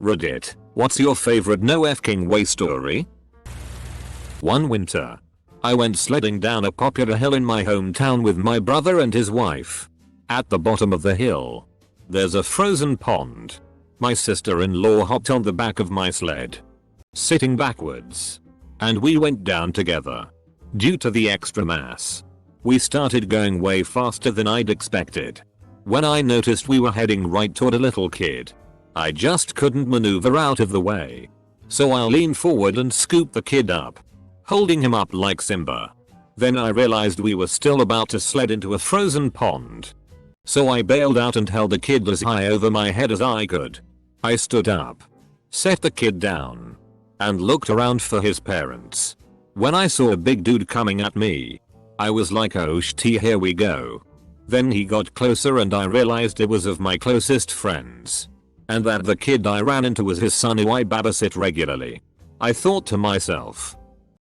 Reddit, what's your favorite no f-king way story? One winter, I went sledding down a popular hill in my hometown with my brother and his wife. At the bottom of the hill, there's a frozen pond. My sister-in-law hopped on the back of my sled, sitting backwards, and we went down together. Due to the extra mass, we started going way faster than I'd expected. When I noticed we were heading right toward a little kid, I just couldn't maneuver out of the way. So I leaned forward and scooped the kid up, holding him up like Simba. Then I realized we were still about to sled into a frozen pond. So I bailed out and held the kid as high over my head as I could. I stood up, set the kid down, and looked around for his parents. When I saw a big dude coming at me, I was like, oh shit, here we go. Then he got closer and I realized it was of my closest friends, and that the kid I ran into was his son who I babysit regularly. I thought to myself,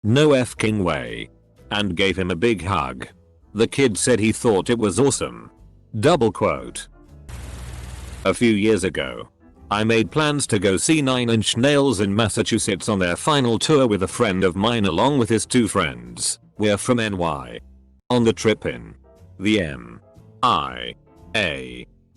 no f-king way, and gave him a big hug. The kid said he thought it was awesome. Double quote. A few years ago, I made plans to go see Nine Inch Nails in Massachusetts on their final tour with a friend of mine along with his two friends. We're from NY. On the trip in, the M.I.A.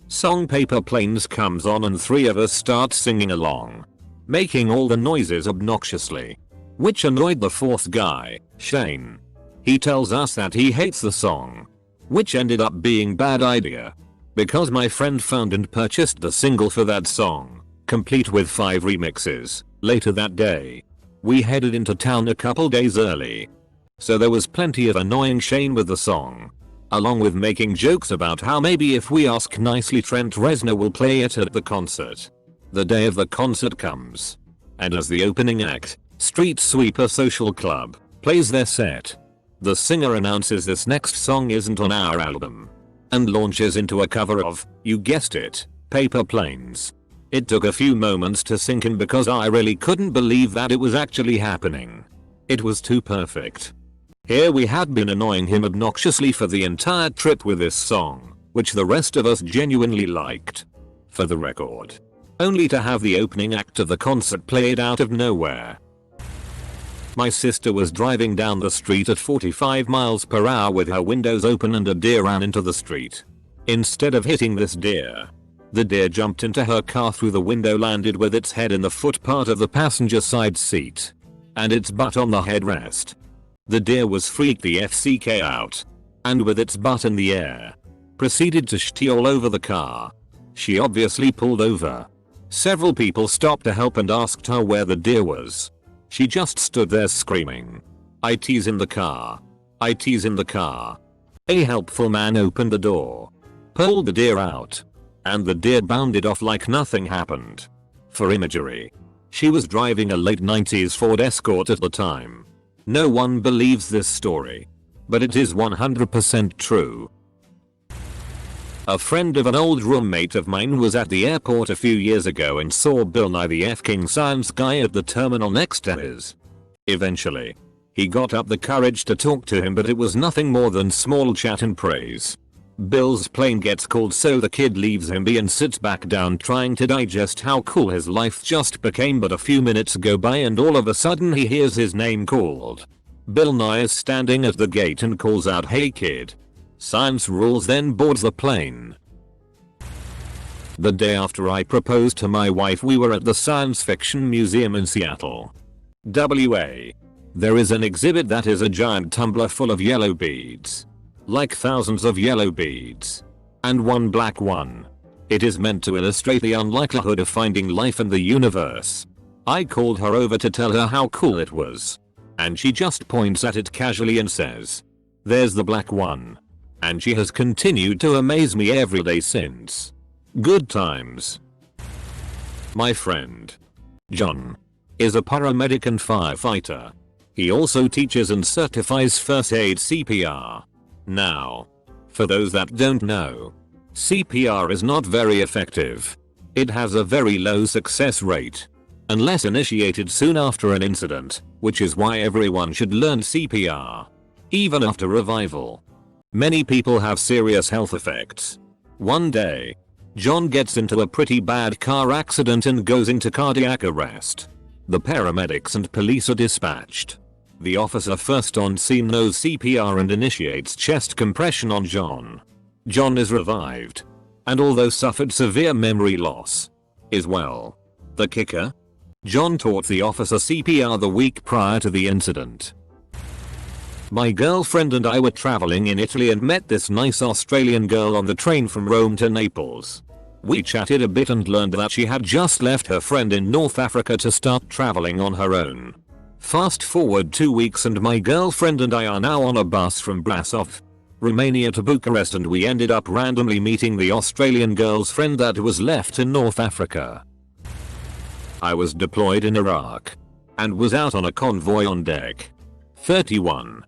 song Paper Planes comes on and three of us start singing along, making all the noises obnoxiously, which annoyed the fourth guy, Shane. He tells us that he hates the song, which ended up being bad idea, because my friend found and purchased the single for that song, complete with 5 remixes. Later that day, we headed into town a couple days early, so there was plenty of annoying Shane with the song, along with making jokes about how maybe if we ask nicely Trent Reznor will play it at the concert. The day of the concert comes, and as the opening act, Street Sweeper Social Club, plays their set, the singer announces this next song isn't on our album, and launches into a cover of, you guessed it, Paper Planes. It took a few moments to sink in because I really couldn't believe that it was actually happening. It was too perfect. Here we had been annoying him obnoxiously for the entire trip with this song, which the rest of us genuinely liked. For the record, only to have the opening act of the concert played out of nowhere. My sister was driving down the street at 45 miles per hour with her windows open and a deer ran into the street. Instead of hitting this deer, the deer jumped into her car through the window, landed with its head in the foot part of the passenger side seat, and its butt on the headrest. The deer was freaked the FCK out, and with its butt in the air, proceeded to shit all over the car. She obviously pulled over. Several people stopped to help and asked her where the deer was. She just stood there screaming, "IT's in the car. IT's in the car." A helpful man opened the door, pulled the deer out, and the deer bounded off like nothing happened. For imagery, she was driving a late 90s Ford Escort at the time. No one believes this story, but it is 100% true. A friend of an old roommate of mine was at the airport a few years ago and saw Bill Nye the f-king science guy at the terminal next to his. Eventually, he got up the courage to talk to him, but it was nothing more than small chat and praise. Bill's plane gets called, so the kid leaves him be and sits back down trying to digest how cool his life just became, but a few minutes go by and all of a sudden he hears his name called. Bill Nye is standing at the gate and calls out, "Hey kid. Science rules," then boards the plane. The day after I proposed to my wife, we were at the Science Fiction Museum in Seattle, WA. There is an exhibit that is a giant tumbler full of yellow beads. Like thousands of yellow beads. And one black one. It is meant to illustrate the unlikelihood of finding life in the universe. I called her over to tell her how cool it was, and she just points at it casually and says, "There's the black one." And she has continued to amaze me every day since. Good times. My friend, John, is a paramedic and firefighter. He also teaches and certifies first aid CPR. Now, for those that don't know, CPR is not very effective. It has a very low success rate, unless initiated soon after an incident, which is why everyone should learn CPR, even after revival. Many people have serious health effects. One day, John gets into a pretty bad car accident and goes into cardiac arrest. The paramedics and police are dispatched. The officer first on scene knows CPR and initiates chest compression on John. John is revived, and although suffered severe memory loss, is well. The kicker? John taught the officer CPR the week prior to the incident. My girlfriend and I were traveling in Italy and met this nice Australian girl on the train from Rome to Naples. We chatted a bit and learned that she had just left her friend in North Africa to start traveling on her own. Fast forward 2 weeks and my girlfriend and I are now on a bus from Brasov, Romania to Bucharest, and we ended up randomly meeting the Australian girl's friend that was left in North Africa. I was deployed in Iraq and was out on a convoy on deck. 31.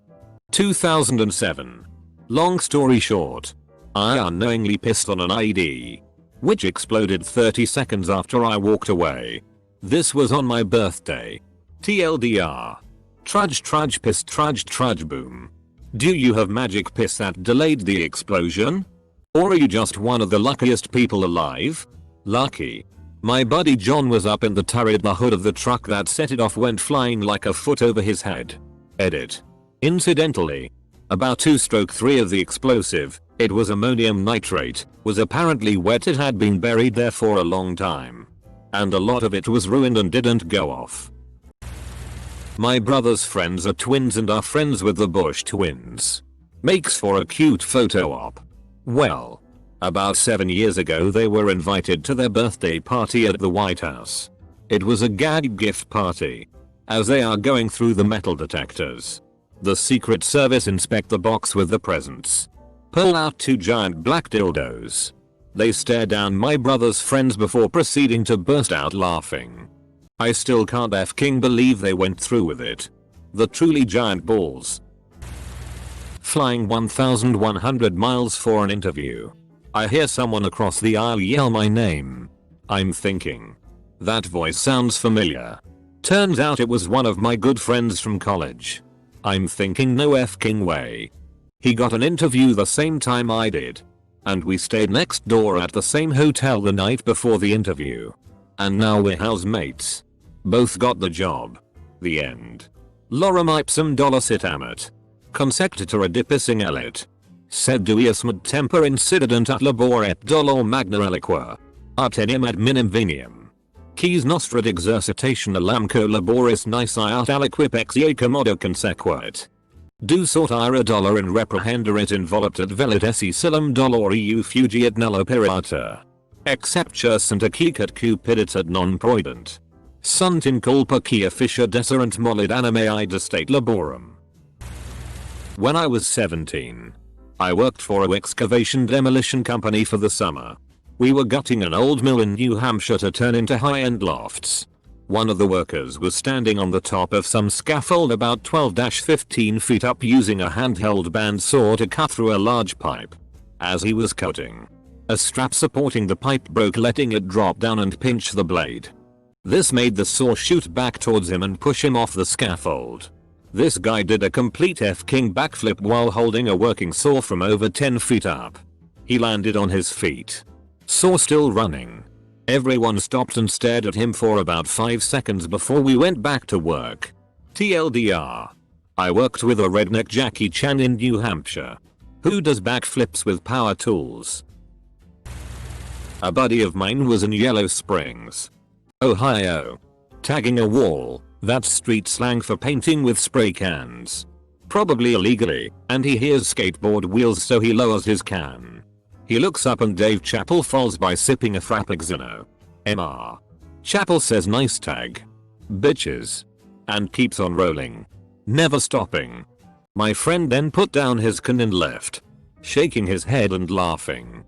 2007. Long story short, I unknowingly pissed on an IED, which exploded 30 seconds after I walked away. This was on my birthday. TLDR. Trudge trudge piss trudge trudge boom. Do you have magic piss that delayed the explosion? Or are you just one of the luckiest people alive? Lucky. My buddy John was up in the turret. The hood of the truck that set it off went flying like a foot over his head. Edit. Incidentally, about 2/3 of the explosive, it was ammonium nitrate, was apparently wet. It had been buried there for a long time, and a lot of it was ruined and didn't go off. My brother's friends are twins and are friends with the Bush twins. Makes for a cute photo op. Well, about 7 years ago they were invited to their birthday party at the White House. It was a gag gift party. As they are going through the metal detectors, the Secret Service inspect the box with the presents. Pull out 2 giant black dildos. They stare down my brother's friends before proceeding to burst out laughing. I still can't f***ing believe they went through with it. The truly giant balls. Flying 1,100 miles for an interview. I hear someone across the aisle yell my name. I'm thinking, that voice sounds familiar. Turns out it was one of my good friends from college. I'm thinking, no f***ing way. He got an interview the same time I did. And we stayed next door at the same hotel the night before the interview. And now we're housemates. Both got the job. The end. Lorem ipsum dollicit amet. Consectetur adipissing elit. Sed duius mad temper incident at labor et dolor magna reliqua. Artenium ad minim venium. Quis nostra exercitation alamco laboris nisi aut aliquip exie commodo consequit. Do sort ira dolor in reprehenderit involupt velit esse silum dolor eu fugiet nulla pirata. Exceptus sunt acicat cupidit non proident. Sunt in culpa quia fiscia deserent molid animae destate laborum. When I was 17, I worked for a excavation demolition company for the summer. We were gutting an old mill in New Hampshire to turn into high-end lofts. One of the workers was standing on the top of some scaffold about 12-15 feet up using a handheld bandsaw to cut through a large pipe. As he was cutting, a strap supporting the pipe broke, letting it drop down and pinch the blade. This made the saw shoot back towards him and push him off the scaffold. This guy did a complete f***ing backflip while holding a working saw from over 10 feet up. He landed on his feet. Saw still running. Everyone stopped and stared at him for about 5 seconds before we went back to work. TLDR. I worked with a redneck Jackie Chan in New Hampshire, who does backflips with power tools. A buddy of mine was in Yellow Springs, Ohio, tagging a wall. That's street slang for painting with spray cans. Probably illegally, and he hears skateboard wheels, so he lowers his can. He looks up and Dave Chappelle falls by sipping a Frappuccino. MR. Chappelle says nice tag, bitches, and keeps on rolling, never stopping. My friend then put down his can and left, shaking his head and laughing.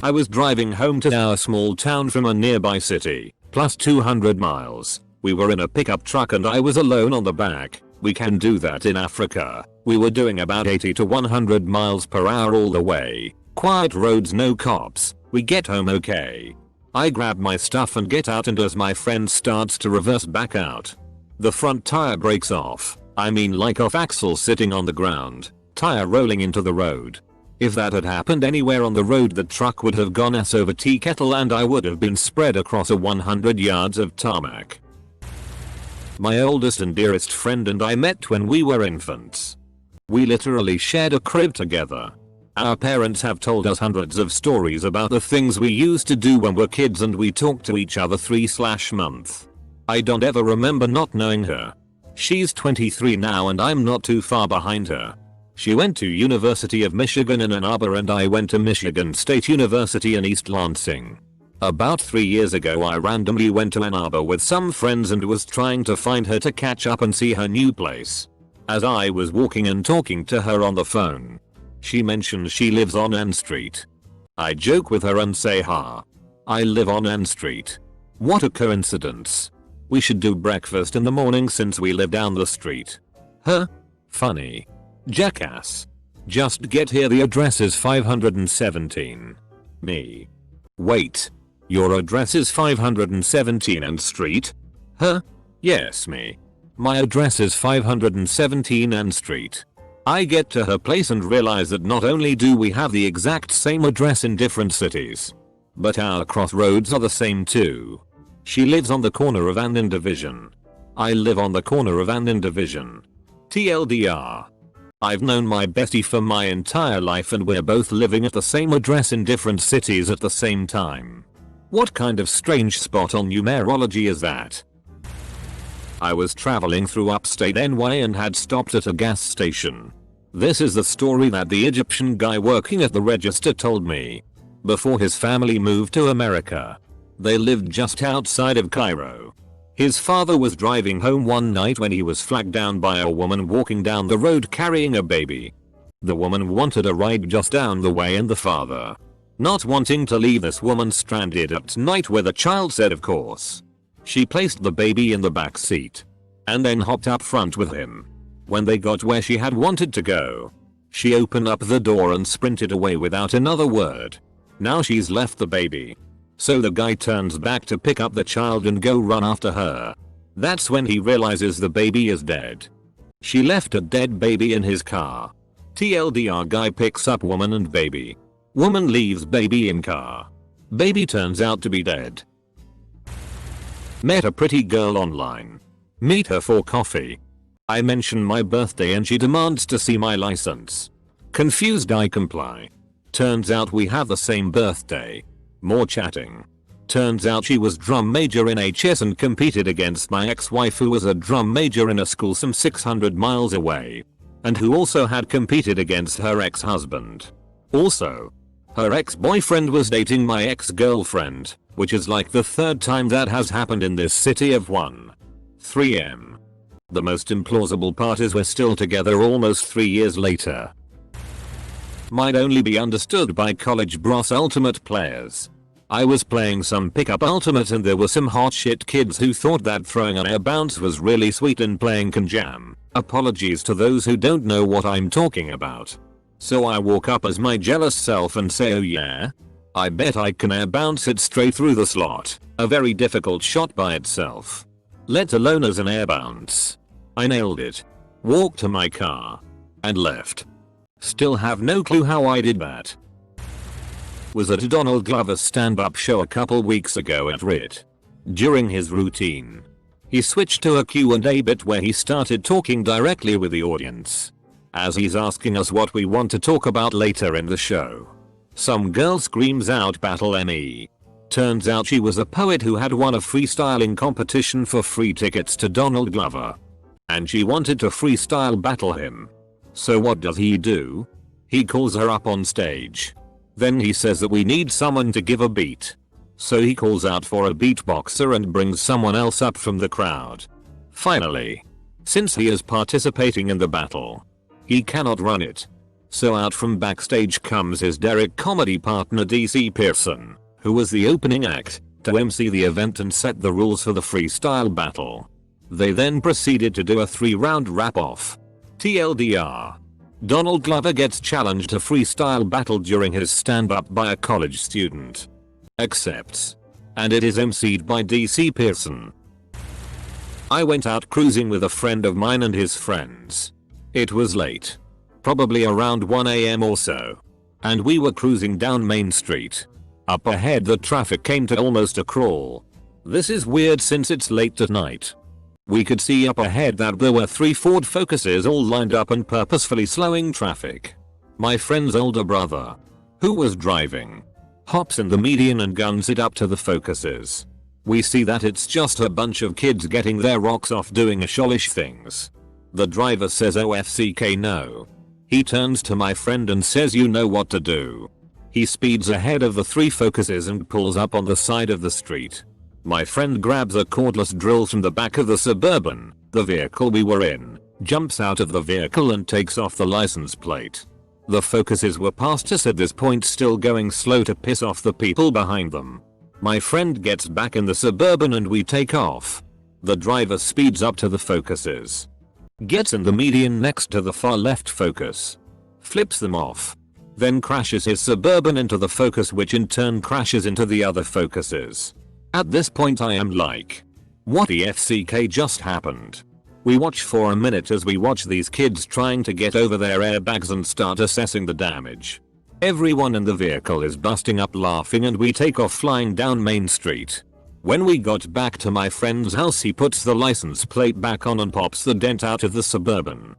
I was driving home to our small town from a nearby city, plus 200 miles. We were in a pickup truck and I was alone on the back. We can do that in Africa. We were doing about 80 to 100 miles per hour all the way. Quiet roads, no cops. We get home okay. I grab my stuff and get out, and as my friend starts to reverse back out, the front tire breaks off. I mean like off axle, sitting on the ground. Tire rolling into the road. If that had happened anywhere on the road, the truck would have gone ass over tea kettle and I would have been spread across a 100 yards of tarmac. My oldest and dearest friend and I met when we were infants. We literally shared a crib together. Our parents have told us hundreds of stories about the things we used to do when we're kids, and we talk to each other 3/month. I don't ever remember not knowing her. She's 23 now and I'm not too far behind her. She went to University of Michigan in Ann Arbor and I went to Michigan State University in East Lansing. About 3 years ago I randomly went to Ann Arbor with some friends and was trying to find her to catch up and see her new place. As I was walking and talking to her on the phone, she mentioned she lives on N Street. I joke with her and say, "Ha, I live on N Street. What a coincidence. We should do breakfast in the morning since we live down the street." Huh? Funny. Jackass. Just get here, the address is 517. Me. Wait. Your address is 517 N Street? Huh? Yes, me. My address is 517 N Street. I get to her place and realize that not only do we have the exact same address in different cities, but our crossroads are the same too. She lives on the corner of Ann and Division. I live on the corner of Ann and Division. TLDR. I've known my bestie for my entire life and we're both living at the same address in different cities at the same time. What kind of strange spot on numerology is that? I was traveling through upstate NY and had stopped at a gas station. This is the story that the Egyptian guy working at the register told me. Before his family moved to America, they lived just outside of Cairo. His father was driving home one night when he was flagged down by a woman walking down the road carrying a baby. The woman wanted a ride just down the way and the father, not wanting to leave this woman stranded at night with a child, said of course. She placed the baby in the back seat and then hopped up front with him. When they got where she had wanted to go, she opened up the door and sprinted away without another word. Now she's left the baby. So the guy turns back to pick up the child and go run after her. That's when he realizes the baby is dead. She left a dead baby in his car. TLDR, guy picks up woman and baby. Woman leaves baby in car. Baby turns out to be dead. Met a pretty girl online. Meet her for coffee. I mention my birthday and she demands to see my license. Confused, I comply. Turns out we have the same birthday. More chatting. Turns out she was drum major in HS and competed against my ex-wife, who was a drum major in a school some 600 miles away, and who also had competed against her ex-husband. Also, her ex-boyfriend was dating my ex-girlfriend, which is like the third time that has happened in this city of 3M. The most implausible part is we're still together almost 3 years later. Might only be understood by college bros ultimate players. I was playing some pickup ultimate and there were some hot shit kids who thought that throwing an air bounce was really sweet and playing can jam. Apologies to those who don't know what I'm talking about. So I walk up as my jealous self and say, "Oh yeah? I bet I can air bounce it straight through the slot." A very difficult shot by itself, let alone as an air bounce. I nailed it. Walked to my car and left. Still have no clue how I did that. Was at a Donald Glover stand-up show a couple weeks ago at RedditJar. During his routine, he switched to a Q&A bit where he started talking directly with the audience, as he's asking us what we want to talk about later in the show. Some girl screams out, "Battle me." Turns out she was a poet who had won a freestyling competition for free tickets to Donald Glover, and she wanted to freestyle battle him. So what does he do? He calls her up on stage. Then he says that we need someone to give a beat. So he calls out for a beatboxer and brings someone else up from the crowd. Finally, since he is participating in the battle, he cannot run it. So out from backstage comes his Derek comedy partner DC Pearson, who was the opening act, to MC the event and set the rules for the freestyle battle. They then proceeded to do a 3-round rap-off. TLDR. Donald Glover gets challenged to freestyle battle during his stand-up by a college student. Accepts. And it is MC'd by DC Pearson. I went out cruising with a friend of mine and his friends. It was late. Probably around 1 AM or so. and we were cruising down Main Street. Up ahead the traffic came to almost a crawl. This is weird since it's late at night. We could see up ahead that there were 3 Ford Focuses all lined up and purposefully slowing traffic. My friend's older brother, who was driving, hops in the median and guns it up to the Focuses. We see that it's just a bunch of kids getting their rocks off doing childish things. The driver says OFCK no. He turns to my friend and says you know what to do. He speeds ahead of the 3 Focuses and pulls up on the side of the street. My friend grabs a cordless drill from the back of the Suburban, the vehicle we were in, jumps out of the vehicle and takes off the license plate. The Focuses were past us at this point, still going slow to piss off the people behind them. My friend gets back in the Suburban and we take off. The driver speeds up to the Focuses, gets in the median next to the far left Focus, flips them off, then crashes his Suburban into the Focus, which in turn crashes into the other Focuses. At this point I am like, what the FCK just happened? We watch for a minute as we watch these kids trying to get over their airbags and start assessing the damage. Everyone in the vehicle is busting up laughing and we take off flying down Main Street. When we got back to my friend's house he puts the license plate back on and pops the dent out of the Suburban.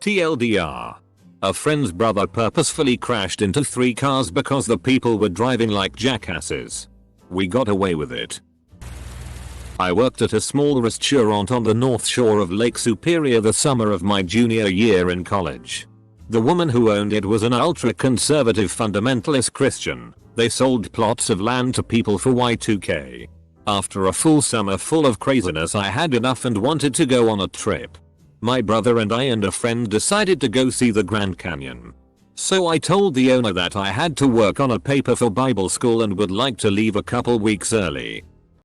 TLDR. A friend's brother purposefully crashed into 3 cars because the people were driving like jackasses. We got away with it. I worked at a small restaurant on the north shore of Lake Superior the summer of my junior year in college. The woman who owned it was an ultra-conservative fundamentalist Christian. They sold plots of land to people for Y2K. After a full summer full of craziness I had enough and wanted to go on a trip. My brother and I and a friend decided to go see the Grand Canyon. So I told the owner that I had to work on a paper for Bible school and would like to leave a couple weeks early.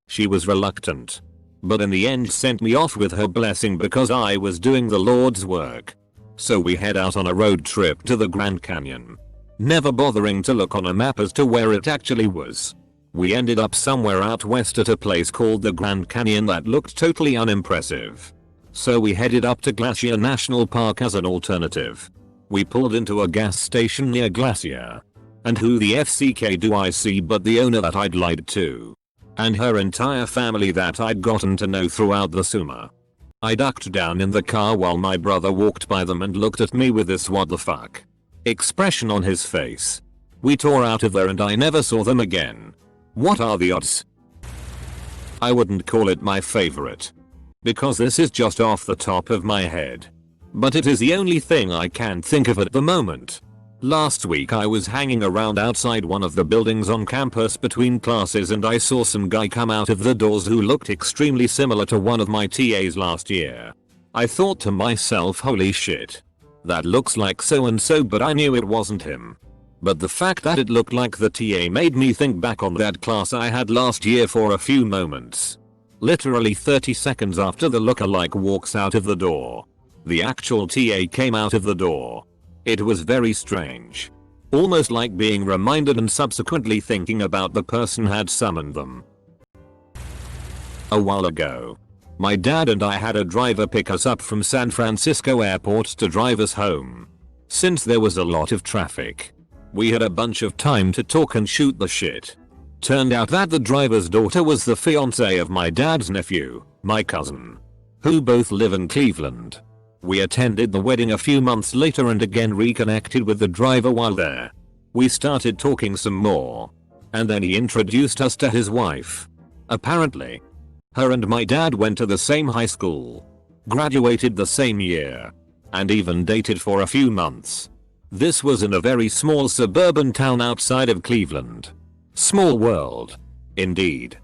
She was reluctant, but in the end sent me off with her blessing because I was doing the Lord's work. So we head out on a road trip to the Grand Canyon, never bothering to look on a map as to where it actually was. We ended up somewhere out west at a place called the Grand Canyon that looked totally unimpressive. So we headed up to Glacier National Park as an alternative. We pulled into a gas station near Glacier. And who the FCK do I see but the owner that I'd lied to, and her entire family that I'd gotten to know throughout the summer. I ducked down in the car while my brother walked by them and looked at me with this what the fuck expression on his face. We tore out of there and I never saw them again. What are the odds? I wouldn't call it my favorite, because this is just off the top of my head, but it is the only thing I can think of at the moment. Last week I was hanging around outside one of the buildings on campus between classes and I saw some guy come out of the doors who looked extremely similar to one of my TAs last year. I thought to myself, holy shit, that looks like so and so, but I knew it wasn't him. But the fact that it looked like the TA made me think back on that class I had last year for a few moments. Literally 30 seconds after the lookalike walks out of the door, the actual TA came out of the door. It was very strange. Almost like being reminded and subsequently thinking about the person had summoned them. A while ago, my dad and I had a driver pick us up from San Francisco airport to drive us home. Since there was a lot of traffic, we had a bunch of time to talk and shoot the shit. Turned out that the driver's daughter was the fiancée of my dad's nephew, my cousin, who both live in Cleveland. We attended the wedding a few months later and again reconnected with the driver while there. We started talking some more, and then he introduced us to his wife. Apparently, her and my dad went to the same high school, graduated the same year, and even dated for a few months. This was in a very small suburban town outside of Cleveland. Small world, indeed.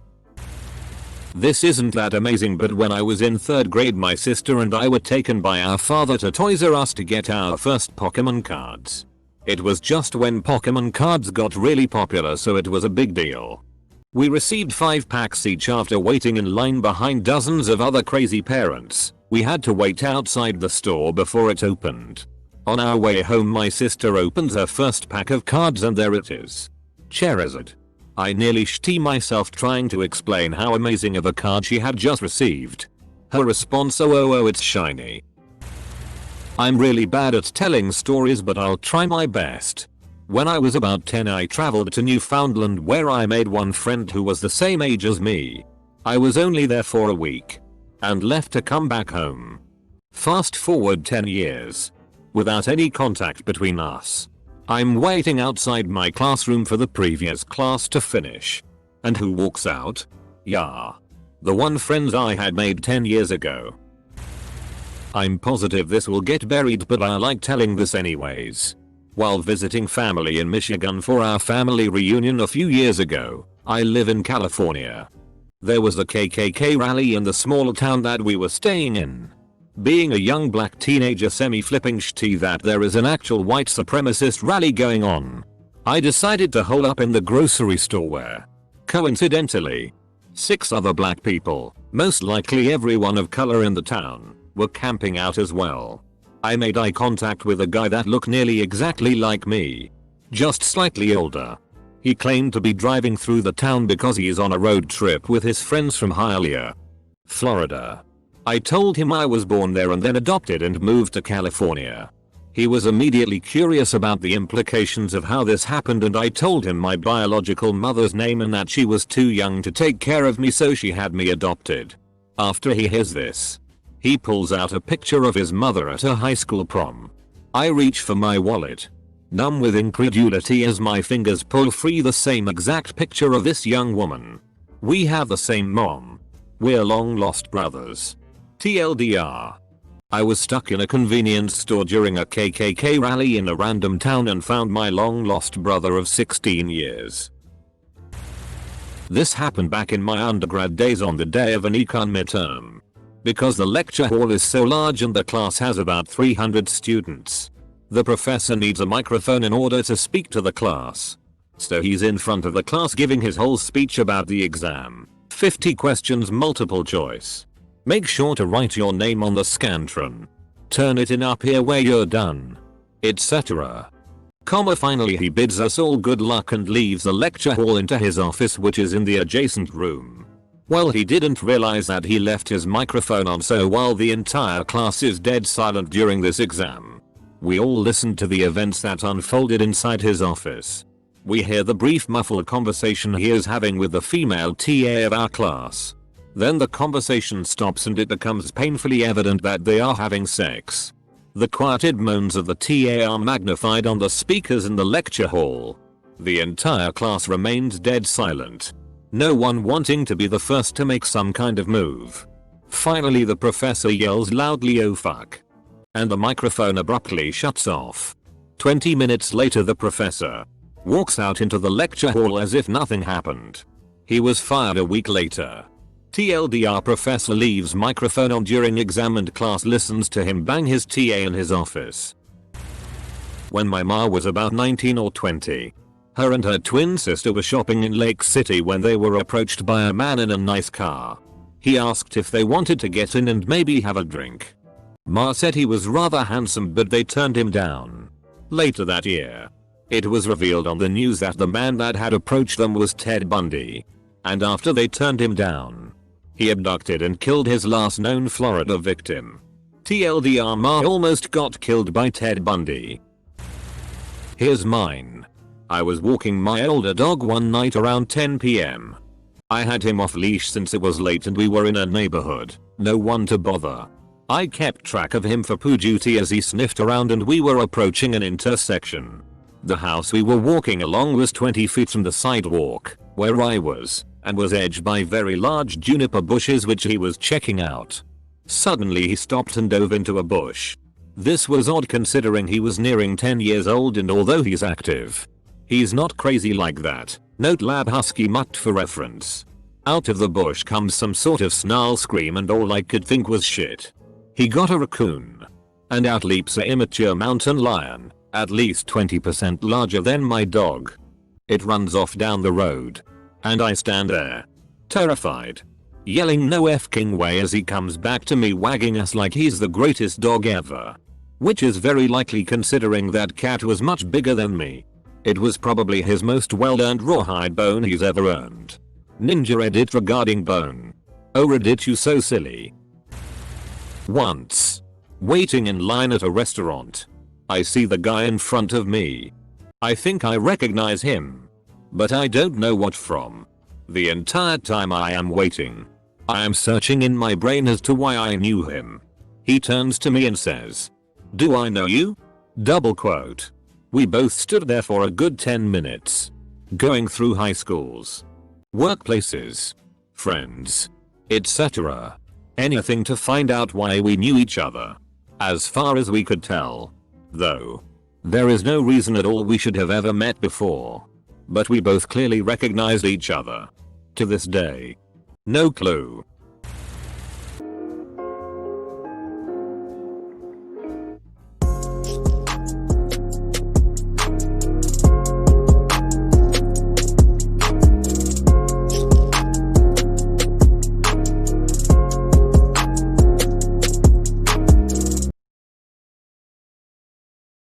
This isn't that amazing, but when I was in 3rd grade my sister and I were taken by our father to Toys R Us to get our first Pokemon cards. It was just when Pokemon cards got really popular, so it was a big deal. We received 5 packs each after waiting in line behind dozens of other crazy parents. We had to wait outside the store before it opened. On our way home my sister opens her first pack of cards and there it is. Charizard. I nearly shit myself trying to explain how amazing of a card she had just received. Her response, oh it's shiny. I'm really bad at telling stories, but I'll try my best. When I was about 10 I traveled to Newfoundland where I made one friend who was the same age as me. I was only there for a week and left to come back home. Fast forward 10 years. Without any contact between us. I'm waiting outside my classroom for the previous class to finish. And who walks out? Yeah. The one friend I had made 10 years ago. I'm positive this will get buried, but I like telling this anyways. While visiting family in Michigan for our family reunion a few years ago, I live in California. There was a KKK rally in the small town that we were staying in. Being a young black teenager semi-flipping shitty that there is an actual white supremacist rally going on, I decided to hole up in the grocery store where, coincidentally, 6 other black people, most likely everyone of color in the town, were camping out as well. I made eye contact with a guy that looked nearly exactly like me, just slightly older. He claimed to be driving through the town because he is on a road trip with his friends from Hialeah, Florida. I told him I was born there and then adopted and moved to California. He was immediately curious about the implications of how this happened, and I told him my biological mother's name and that she was too young to take care of me, so she had me adopted. After he hears this, he pulls out a picture of his mother at her high school prom. I reach for my wallet, numb with incredulity as my fingers pull free the same exact picture of this young woman. We have the same mom. We're long lost brothers. TLDR. I was stuck in a convenience store during a KKK rally in a random town and found my long lost brother of 16 years. This happened back in my undergrad days on the day of an econ midterm. Because the lecture hall is so large and the class has about 300 students, the professor needs a microphone in order to speak to the class. So he's in front of the class giving his whole speech about the exam. 50 questions, multiple choice. Make sure to write your name on the Scantron. Turn it in up here where you're done. Etc. Finally he bids us all good luck and leaves the lecture hall into his office, which is in the adjacent room. Well, he didn't realize that he left his microphone on, so while the entire class is dead silent during this exam, we all listened to the events that unfolded inside his office. We hear the brief muffled conversation he is having with the female TA of our class. Then the conversation stops and it becomes painfully evident that they are having sex. The quieted moans of the TA are magnified on the speakers in the lecture hall. The entire class remains dead silent. No one wanting to be the first to make some kind of move. Finally the professor yells loudly, "Oh fuck," and the microphone abruptly shuts off. 20 minutes later the professor walks out into the lecture hall as if nothing happened. He was fired a week later. TLDR professor leaves microphone on during exam and class listens to him bang his TA in his office. When my ma was about 19 or 20, her and her twin sister were shopping in Lake City when they were approached by a man in a nice car. He asked if they wanted to get in and maybe have a drink. Ma said he was rather handsome, but they turned him down. Later that year, it was revealed on the news that the man that had approached them was Ted Bundy. And after they turned him down, he abducted and killed his last known Florida victim. TLDR, Ma almost got killed by Ted Bundy. Here's mine. I was walking my older dog one night around 10 PM. I had him off leash since it was late and we were in a neighborhood, no one to bother. I kept track of him for poo duty as he sniffed around and we were approaching an intersection. The house we were walking along was 20 feet from the sidewalk, where I was, and was edged by very large juniper bushes which he was checking out. Suddenly he stopped and dove into a bush. This was odd considering he was nearing 10 years old, and although he's active, he's not crazy like that. Note lab husky mutt for reference. Out of the bush comes some sort of snarl scream and all I could think was shit. He got a raccoon. And out leaps a immature mountain lion, at least 20% larger than my dog. It runs off down the road. And I stand there, terrified, yelling no f-king way as he comes back to me wagging ass like he's the greatest dog ever. Which is very likely considering that cat was much bigger than me. It was probably his most well-earned rawhide bone he's ever earned. Ninja Reddit regarding bone. Oh Reddit, you so silly. Once, waiting in line at a restaurant, I see the guy in front of me. I think I recognize him, but I don't know what from. The entire time I am waiting, I am searching in my brain as to why I knew him. He turns to me and says, "Do I know you?" Double quote. We both stood there for a good 10 minutes, going through high schools, workplaces, friends, etc. Anything to find out why we knew each other. As far as we could tell, though, there is no reason at all we should have ever met before. But we both clearly recognized each other. To this day, no clue